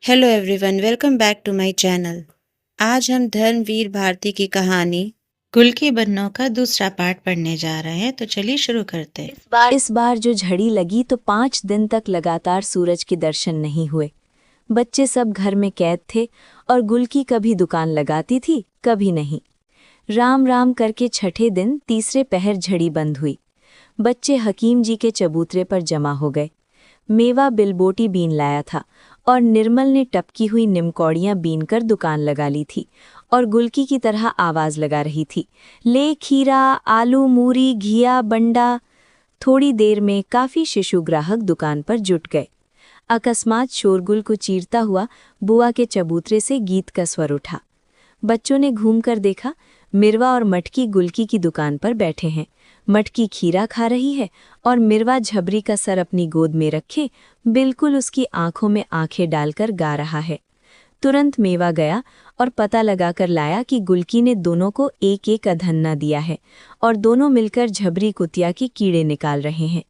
Hello everyone, welcome back to my channel. आज हम धर्मवीर भारती की कहानी गुल की बन्नों का दूसरा पार्ट पढ़ने जा रहे हैं, तो चलिए शुरू करते हैं। इस बार जो झड़ी लगी तो 5 दिन तक लगातार सूरज के दर्शन नहीं हुए। बच्चे सब घर में कैद थे और गुल की कभी दुकान लगाती थी, कभी नहीं। राम राम करके छठे दिन तीसरे पहर झड़ी बंद हुई। बच्चे हकीम जी के चबूतरे पर जमा हो गए। मेवा बिलबोटी बीन लाया था और निर्मल ने टपकी हुई निमकौड़ियां बीन कर दुकान लगा ली थी और गुलकी की तरह आवाज लगा रही थी, ले खीरा, आलू, मूरी, घिया, बंडा। थोड़ी देर में काफी शिशु ग्राहक दुकान पर जुट गए। अकस्मात शोरगुल को चीरता हुआ बुआ के चबूतरे से गीत का स्वर उठा। बच्चों ने घूमकर देखा, मिरवा और मटकी गुलकी की दुकान पर बैठे हैं। मटकी खीरा खा रही है और मिरवा झबरी का सर अपनी गोद में रखे बिल्कुल उसकी आंखों में आंखें डालकर गा रहा है। तुरंत मेवा गया और पता लगाकर लाया कि गुलकी ने दोनों को एक एक अधन्ना दिया है और दोनों मिलकर झबरी कुतिया के कीड़े निकाल रहे हैं।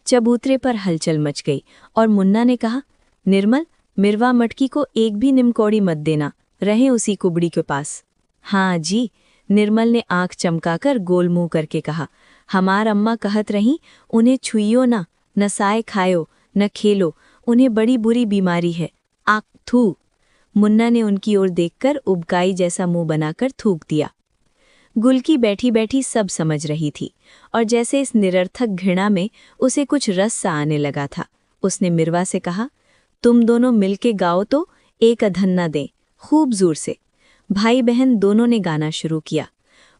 चबूतरे पर हलचल मच गई और मुन्ना ने कहा, निर्मल, मिरवा मटकी को एक भी निमकौड़ी मत देना, रहे उसी कुबड़ी के पास। हाँ जी, निर्मल ने आंख चमकाकर गोल मुंह करके कहा, हमार अम्मा कहत रही, उन्हें छुइयो ना, न साय खायो, न खेलो, उन्हें बड़ी बुरी बीमारी है। आक थू। मुन्ना ने उनकी ओर देखकर उबकाई जैसा मुंह बनाकर थूक दिया। गुलकी बैठी बैठी सब समझ रही थी और जैसे इस निरर्थक घृणा में उसे कुछ रस सा आने लगा था। उसने मिरवा से कहा, तुम दोनों मिलके गाओ तो एक अधन्ना दें, खूब जोर से। भाई बहन दोनों ने गाना शुरू किया।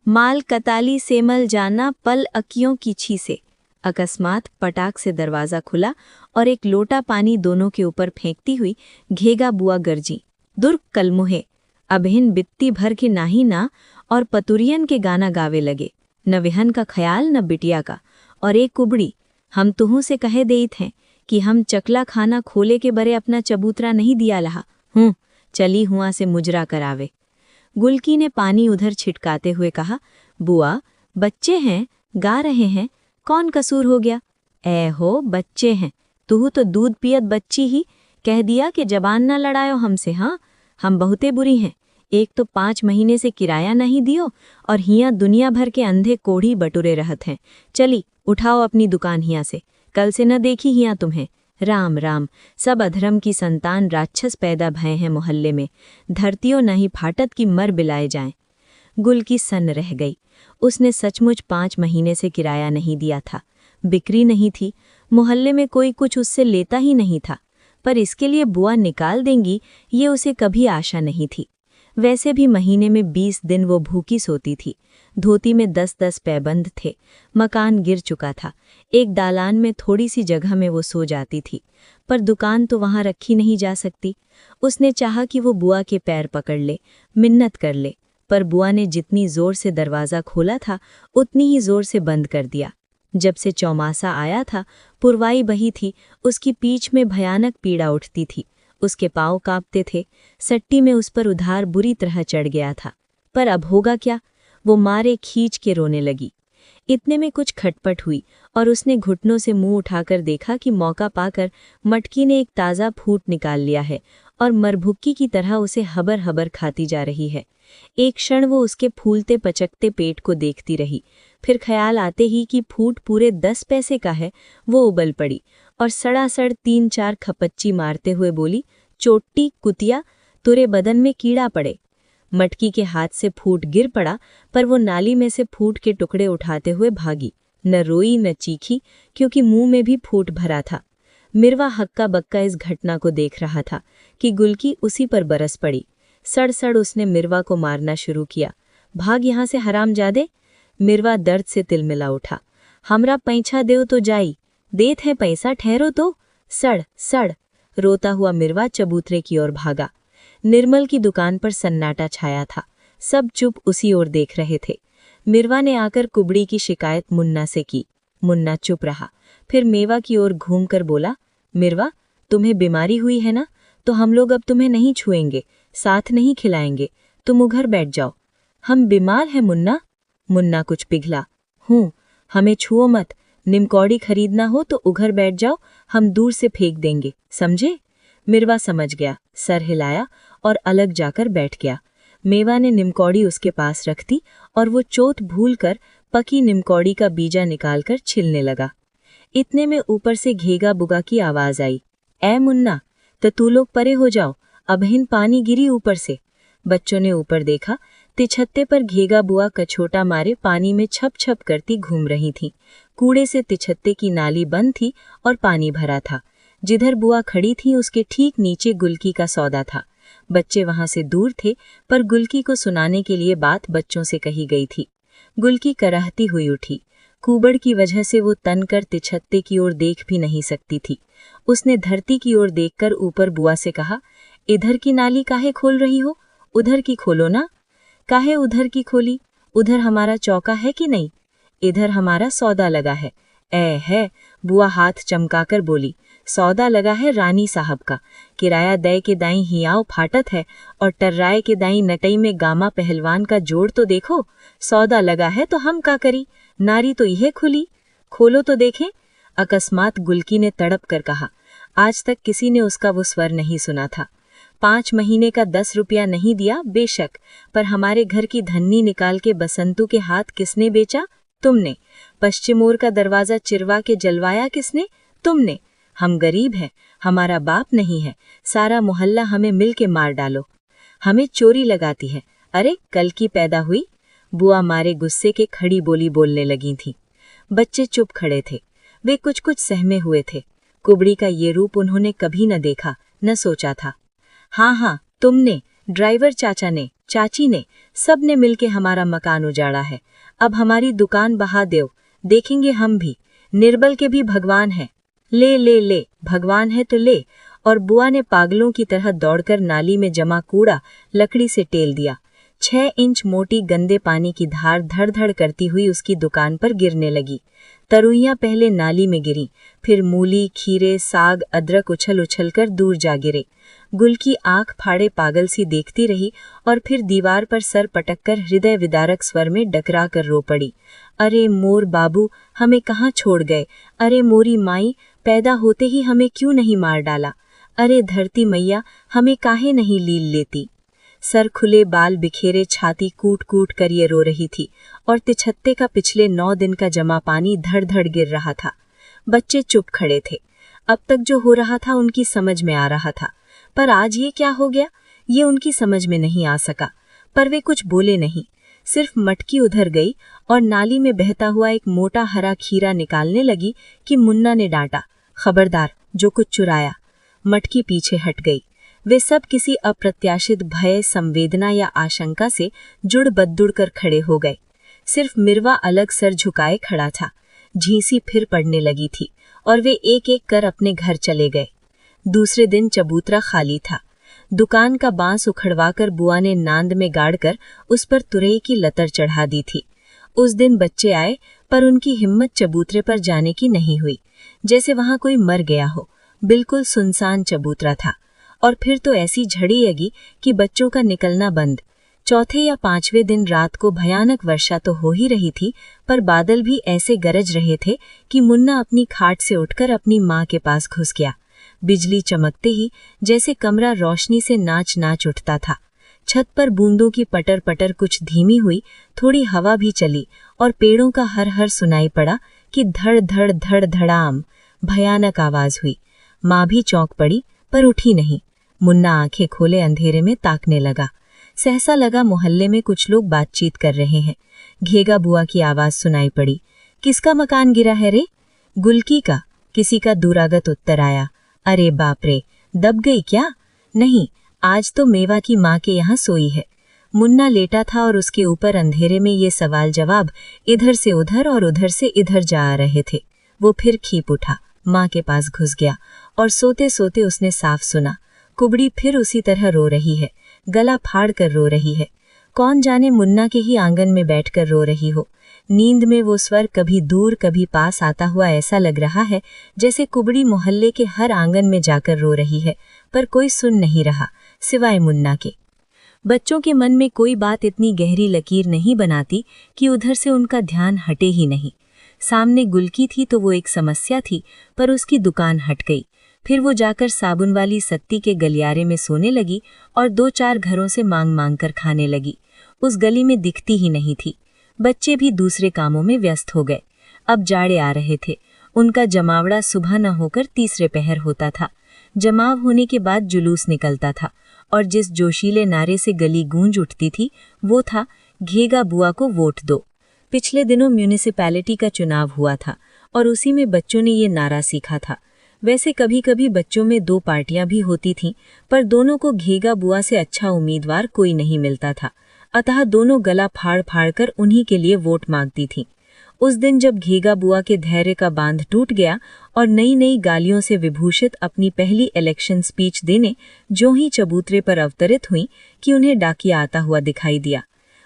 माल कताली सेमल जाना पल अकियों की छी से। अकस्मात पटाक से दरवाजा खुला और एक लोटा पानी दोनों के ऊपर फेंकती हुई घेगा बुआ गरजी, दुर्ग कलमुहे, अबहिन बित्ती भर के नाही ना, और पतुरियन के गाना गावे लगे, न विहन का ख्याल न बिटिया का। और एक कुबड़ी, हम तुहू से कहे देत हैं कि हम चकला खाना खोले के बरे अपना चबूतरा नहीं दिया लहा, चली हुआ से मुजरा करावे। गुलकी ने पानी उधर छिटकाते हुए कहा, बुआ, बच्चे हैं, गा रहे हैं, कौन कसूर हो गया? ऐ हो, बच्चे हैं, तू तो दूध पियत बच्ची ही, कह दिया कि जबान न लड़ायो हमसे। हाँ, हम बहुते बुरी हैं, एक तो 5 महीने से किराया नहीं दियो और हियां दुनिया भर के अंधे कोढ़ी बटुरे रहत हैं। चली उठाओ अपनी दुकान हियां से, कल से न देखी हियां तुम्हें। राम राम, सब अधर्म की संतान राक्षस पैदा भय हैं मोहल्ले में, धरतियों नहीं फाटत की मर बिलाए जाएं। गुल की सन्न रह गई। उसने सचमुच 5 महीने से किराया नहीं दिया था। बिक्री नहीं थी, मोहल्ले में कोई कुछ उससे लेता ही नहीं था, पर इसके लिए बुआ निकाल देंगी ये उसे कभी आशा नहीं थी। वैसे भी महीने में 20 दिन वो भूखी सोती थी। धोती में 10-10 पैबंद थे। मकान गिर चुका था। एक दालान में थोड़ी सी जगह में वो सो जाती थी, पर दुकान तो वहां रखी नहीं जा सकती। उसने चाहा कि वो बुआ के पैर पकड़ ले, मिन्नत कर ले, पर बुआ ने जितनी जोर से दरवाज़ा खोला था उतनी ही जोर से बंद कर दिया। जब से चौमासा आया था, पुरवाई बही थी, उसकी पीठ में भयानक पीड़ा उठती थी, उसके पांव कांपते थे, सट्टी में उस पर उधार बुरी तरह चढ़ गया था। पर अब होगा क्या? वो मारे खींच के रोने लगी। इतने में कुछ खटपट हुई और उसने घुटनों से मुंह उठाकर देखा कि मौका पाकर मटकी ने एक ताज़ा फूट निकाल लिया है और मरभुक्की की तरह उसे हबर हबर खाती जा रही है। एक क्षण वो उसके फूलते पचकते पेट को देखती रही, फिर ख्याल आते ही कि फूट पूरे 10 पैसे का है, वो उबल पड़ी और सड़ासड़ 3-4 खपच्ची मारते हुए बोली, चोटी कुतिया, तुरे बदन में कीड़ा पड़े। मटकी के हाथ से फूट गिर पड़ा, पर वो नाली में से फूट के टुकड़े उठाते हुए भागी। न रोई न चीखी, क्योंकि मुंह में भी फूट भरा था। मिरवा हक्का बक्का इस घटना को देख रहा था कि गुलकी उसी पर बरस पड़ी। सड़ सड़ उसने मिरवा को मारना शुरू किया। भाग यहाँ से हरामजादे! मिरवा दर्द से तिलमिला उठा। हमरा पैंछा देव तो जाई, देत है पैसा, ठहरो तो। सड़ सड़! रोता हुआ मिरवा चबूतरे की ओर भागा। निर्मल की दुकान पर सन्नाटा छाया था। सब चुप उसी ओर देख रहे थे। मिरवा ने आकर कुबड़ी की शिकायत मुन्ना से की। मुन्ना चुप रहा, फिर मेवा की ओर घूमकर बोला, मिरवा, तुम्हें बीमारी हुई है ना, तो हम लोग अब तुम्हें नहीं छुएंगे, साथ नहीं खिलाएंगे, तुम उधर बैठ जाओ। हम बीमार हैं मुन्ना? मुन्ना कुछ पिघला। हमें छुओ मत, निमकौड़ी खरीदना हो तो उधर बैठ जाओ, हम दूर से फेंक देंगे, समझे? मिरवा समझ गया, सर हिलाया और अलग जाकर बैठ गया। मेवा ने निमकौड़ी उसके पास रख दी और वो चोट भूलकर पकी निमकौड़ी का बीजा निकालकर छिलने लगा। इतने में ऊपर से घेगा बुगा की आवाज आई, ऐ मुन्ना, तो तू लोग परे हो जाओ, अबहिन पानी गिरी ऊपर से। बच्चों ने ऊपर देखा, तिछत्ते पर घेगा बुआ कछोटा मारे पानी में छप छप करती घूम रही थी। कूड़े से तिछत्ते की नाली बंद थी और पानी भरा था। जिधर बुआ खड़ी थी उसके ठीक नीचे गुलकी का सौदा था। बच्चे वहां से दूर थे, पर गुलकी को सुनाने के लिए बात बच्चों से कही गई थी। गुलकी करहती हुई उठी। कुबड़ की वजह से वो तन कर तिछत्ते की ओर देख भी नहीं सकती थी। उसने धरती की ओर देखकर ऊपर बुआ से कहा, इधर की नाली काहे खोल रही हो, उधर की खोलो ना। काहे उधर की खोली, उधर हमारा चौका है कि नहीं, इधर हमारा सौदा लगा है। ऐ है, बुआ हाथ चमकाकर बोली, सौदा लगा है रानी साहब का, किराया दय के दाई हियाव फाटत है और टर्राए के दाई नटई में गामा पहलवान का जोड़ तो देखो। सौदा लगा है तो हम का करी, नारी तो यह खुली, खोलो तो देखें। अकस्मात गुलकी ने तड़प कर कहा। आज तक किसी ने उसका वो स्वर नहीं सुना था। 5 महीने का 10 रुपया नहीं दिया बेशक, पर हमारे घर की धन्नी निकाल के बसंतू के हाथ किसने बेचा, तुमने। पश्चिम ओर का दरवाजा चिरवा के जलवाया किसने, तुमने। हम गरीब हैं, हमारा बाप नहीं है, सारा मोहल्ला हमें मिल के मार डालो। हमें चोरी लगाती है, अरे कल की पैदा हुई। बुआ मारे गुस्से के खड़ी बोली बोलने लगी थी। बच्चे चुप खड़े थे, वे कुछ कुछ सहमे हुए थे। कुबड़ी का ये रूप उन्होंने कभी न देखा, न सोचा था। हाँ, तुमने, ड्राइवर चाचा ने, चाची ने, सब ने मिलके हमारा मकान उजाड़ा है। अब हमारी दुकान बहा देओ, देखेंगे हम भी, निर्बल के भी भगवान है। ले, भगवान है तो ले। और बुआ ने पागलों की तरह दौड़कर नाली में जमा कूड़ा लकड़ी से टेल दिया। 6 इंच मोटी गंदे पानी की धार धड़ धड़ करती हुई उसकी दुकान पर गिरने लगी। तरुइयां पहले नाली में गिरी, फिर मूली, खीरे, साग, अदरक उछल उछल कर दूर जा गिरे। गुलकी आंख फाड़े पागल सी देखती रही और फिर दीवार पर सर पटककर हृदय विदारक स्वर में डकरा कर रो पड़ी। अरे मोर बाबू, हमें कहाँ छोड़ गए, अरे मोरी माई, पैदा होते ही हमें क्यों नहीं मार डाला, अरे धरती मैया, हमें काहे नहीं लील लेती। सर खुले, बाल बिखेरे, छाती कूट कूट कर ये रो रही थी और तिछत्ते का पिछले 9 दिन का जमा पानी धड़ धड़ गिर रहा था। बच्चे चुप खड़े थे। अब तक जो हो रहा था उनकी समझ में आ रहा था, पर आज ये क्या हो गया, ये उनकी समझ में नहीं आ सका। पर वे कुछ बोले नहीं, सिर्फ मटकी उधर गई और नाली में बहता हुआ एक मोटा हरा खीरा निकालने लगी कि मुन्ना ने डांटा, खबरदार, जो कुछ चुराया। मटकी पीछे हट गई। वे सब किसी अप्रत्याशित भय, संवेदना या आशंका से जुड़ बद्दुड़ कर खड़े हो गए। सिर्फ मिरवा अलग सर झुकाए खड़ा था। झींसी फिर पड़ने लगी थी और वे एक एक कर अपने घर चले गए। दूसरे दिन चबूतरा खाली था। दुकान का बांस उखड़वाकर बुआ ने नांद में गाड़कर उस पर तुरई की लतर चढ़ा दी थी। उस दिन बच्चे आए, पर उनकी हिम्मत चबूतरे पर जाने की नहीं हुई, जैसे वहां कोई मर गया हो। बिल्कुल सुनसान चबूतरा था। और फिर तो ऐसी झड़ी लगी कि बच्चों का निकलना बंद। चौथे या 5वें दिन रात को भयानक वर्षा तो हो ही रही थी, पर बादल भी ऐसे गरज रहे थे कि मुन्ना अपनी खाट से उठकर अपनी माँ के पास घुस गया। बिजली चमकते ही जैसे कमरा रोशनी से नाच नाच उठता था। छत पर बूंदों की पटर पटर कुछ धीमी हुई, थोड़ी हवा भी चली और पेड़ों का हर हर सुनाई पड़ा कि धड़ धड़ धड़ धड़ाम भयानक आवाज हुई। माँ भी चौंक पड़ी, पर उठी नहीं। मुन्ना आंखें खोले अंधेरे में ताकने लगा। सहसा लगा मोहल्ले में कुछ लोग बातचीत कर रहे हैं। घेगा बुआ की आवाज सुनाई पड़ी, किसका मकान गिरा है रे? गुलकी का, किसी का दूरागत उत्तर आया। अरे बाप रे, दब गई क्या? नहीं, आज तो मेवा की माँ के यहाँ सोई है। मुन्ना लेटा था और उसके ऊपर अंधेरे में ये सवाल जवाब इधर से उधर और उधर से इधर जा आ रहे थे। वो फिर खींप उठा, माँ के पास घुस गया और सोते सोते उसने साफ सुना, कुबड़ी फिर उसी तरह रो रही है, गला फाड़ कर रो रही है। कौन जाने मुन्ना के ही आंगन में बैठकर रो रही हो। नींद में वो स्वर कभी दूर कभी पास आता हुआ ऐसा लग रहा है जैसे कुबड़ी मोहल्ले के हर आंगन में जाकर रो रही है, पर कोई सुन नहीं रहा सिवाय मुन्ना के। बच्चों के मन में कोई बात इतनी गहरी लकीर नहीं बनाती कि उधर से उनका ध्यान हटे ही नहीं। सामने गुलकी थी तो वो एक समस्या थी, पर उसकी दुकान हट गई। फिर वो जाकर साबुन वाली सत्ती के गलियारे में सोने लगी और 2-4 घरों से मांग मांग कर खाने लगी। उस गली में दिखती ही नहीं थी। बच्चे भी दूसरे कामों में व्यस्त हो गए। अब जाड़े आ रहे थे। उनका जमावड़ा सुबह न होकर तीसरे पहर होता था। जमाव होने के बाद जुलूस निकलता था और जिस जोशीले नारे से गली गूंज उठती थी वो था, घेगा बुआ को वोट दो। पिछले दिनों म्यूनिसिपैलिटी का चुनाव हुआ था और उसी में बच्चों ने ये नारा सीखा था। वैसे कभी कभी बच्चों में 2 पार्टियां भी होती थीं, पर दोनों को घेगा बुआ से अच्छा उम्मीदवार कोई नहीं मिलता था, अतः दोनों गला फाड़ फाड़ कर उन्हीं के लिए वोट मांगती थीं। उस दिन जब घेगा बुआ के धैर्य का बांध टूट गया और नई नई गालियों से विभूषित अपनी पहली इलेक्शन स्पीच देने जो ही चबूतरे पर अवतरित हुई कि उन्हें डाकिया आता हुआ दिखाई दिया।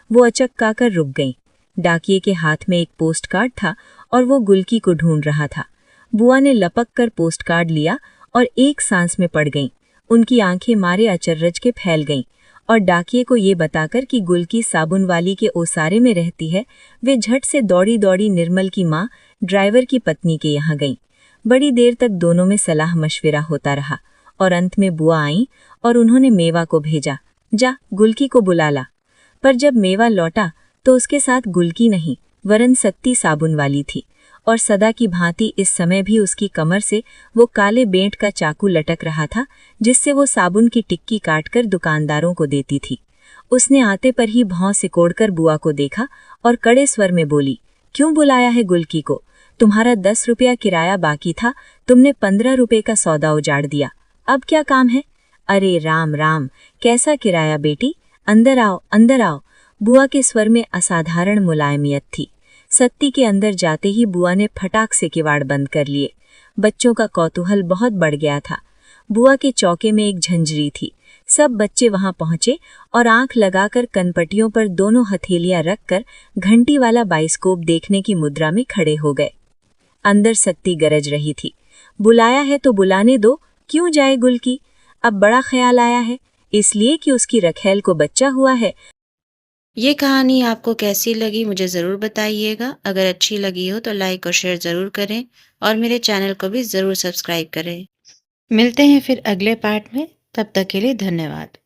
वो अचक्का कर रुक गईं। डाकिये के हाथ में एक पोस्ट कार्ड था और वो गुलकी को ढूंढ रहा था। बुआ ने लपक कर पोस्ट कार्ड लिया और एक सांस में पड़ गईं। उनकी आंखें मारे अचरज के फैल गईं और डाकिये को ये बताकर कि गुलकी साबुन वाली के ओसारे में रहती है, वे झट से दौड़ी दौड़ी निर्मल की माँ ड्राइवर की पत्नी के यहाँ गईं। बड़ी देर तक दोनों में सलाह मशविरा होता रहा और अंत में बुआ आईं और उन्होंने मेवा को भेजा, जा गुलकी को बुला ला। पर जब मेवा लौटा तो उसके साथ गुलकी नहीं वरन सत्ती साबुन वाली थी और सदा की भांति इस समय भी उसकी कमर से वो काले बेंट का चाकू लटक रहा था जिससे वो साबुन की टिक्की काटकर दुकानदारों को देती थी। उसने आते पर ही भौं सिकोड़कर बुआ को देखा और कड़े स्वर में बोली, क्यों बुलाया है गुलकी को? तुम्हारा 10 रुपया किराया बाकी था, तुमने 15 रुपये का सौदा उजाड़ दिया, अब क्या काम है? अरे राम राम, कैसा किराया बेटी, अंदर आओ अंदर आओ। बुआ के स्वर में असाधारण मुलायमियत थी। सत्ती के अंदर जाते ही बुआ ने फटाक से किवाड़ बंद कर लिए। बच्चों का कौतूहल बहुत बढ़ गया था। बुआ के चौके में एक झंझरी थी। सब बच्चे वहां पहुंचे और आंख लगाकर कनपटियों पर दोनों हथेलियां रखकर घंटी वाला बाइस्कोप देखने की मुद्रा में खड़े हो गए। अंदर सत्ती गरज रही थी, बुलाया है तो बुलाने दो, क्यों जाए गुलकी? अब बड़ा ख्याल आया है, इसलिए कि उसकी रखैल को बच्चा हुआ है। ये कहानी आपको कैसी लगी मुझे ज़रूर बताइएगा। अगर अच्छी लगी हो तो लाइक और शेयर ज़रूर करें और मेरे चैनल को भी ज़रूर सब्सक्राइब करें। मिलते हैं फिर अगले पार्ट में, तब तक के लिए धन्यवाद।